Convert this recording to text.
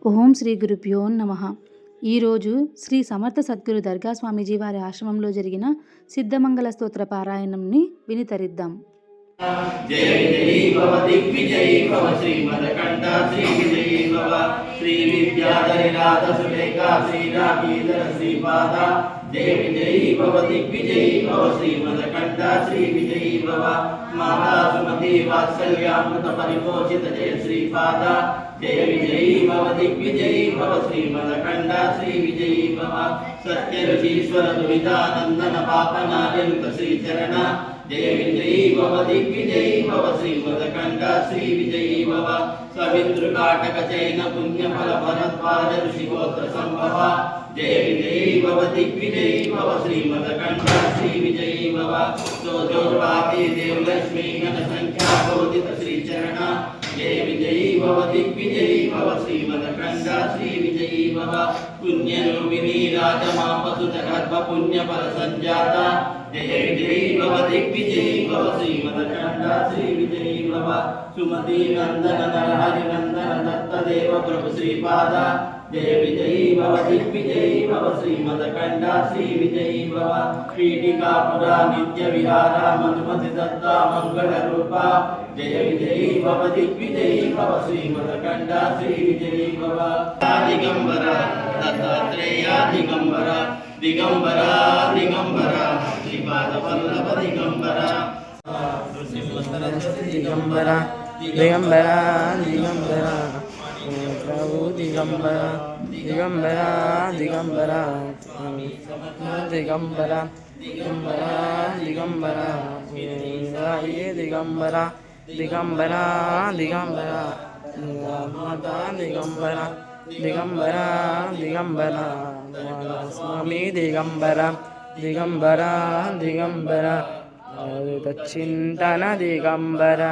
ఓం శ్రీ గురుభ్యో నమః. ఈరోజు శ్రీ సమర్థ సద్గురు దర్గా స్వామీజీ వారి ఆశ్రమంలో జరిగిన సిద్ధమంగళ స్తోత్ర పారాయణంని వినితరిద్దాం. జయ విజయీ భవ దిగ్విజయీ భవ శ్రీమదకంఠ శ్రీ విజయీ భవ శ్రీ విద్యాధరి రాధ సులేఖ శ్రీ రాగీధర శ్రీపాద జయ విజయీ భవ దిగ్విజయీ భవ శ్రీమదకంఠ శ్రీ విజయీ భవ మాతా సుమతి వాత్సల్యామృత పరిపోషిత జయ శ్రీపాద జయ విజయీ భవ దిగ్విజయీ భవ శ్రీమదకంఠ శ్రీ విజయీ భవ సత్య ఋషీశ్వర దురితానందన పాపనాజంత శ్రీచరణ జయ విజయీ భవ దిగ్విజయీ భవ శ్రీమదకంఠ శ్రీ విజయీ భవ సవితృకాటక చైన పుణ్య ఫల భరద్వాజ ఋషిగోత్ర సంభవ జయ విజయీ భవ దిగ్విజయీ భవ శ్రీమదకంఠ శ్రీ విజయీ భవ సోజోర్వాతి దేవలక్ష్మీ గణ సంఖ్యా బోధిత శ్రీచరణ జయ విజయీ భవ దిగ్విజయీ భవ శ్రీమదకంఠ శ్రీ విజయీ భవ పుణ్యరూపిణీ రాజమాపసుత గర్భ పుణ్య ఫల సంజాత జయ విజయీ భవ దిగ్విజయీ భవ శ్రీమదకంఠ శ్రీ విజయీ భవ సుమతి నందన నరహరి నందన దత్త దేవ ప్రభు శ్రీపాద జయ విజయీ భవ దిగ్విజయీ భవ శ్రీమదకంఠ శ్రీ విజయీ భవ పీఠికాపుర నిత్య విహార మధుమతి దత్త మంగళ రూప జయ విజయీ భవ దిగ్విజయీ భవ శ్రీమదకంఠ శ్రీ విజయీ భవ దిగంబర దత్తాత్రేయ దిగంబర దిగంబర దిగంబర శ్రీపాద వల్లభ దిగంబర దిగంబర దిగంబర దిగంబర ప్రభు దిగంబర దిగంబర దిగంబర దిగంబర దిగంబర దిగంబర దిగంబర దిగంబర దిగంబర మాతా దిగంబర దిగంబర దిగంబర స్వామి దిగంబర దిగంబర దిగంబర చింతన దిగంబర.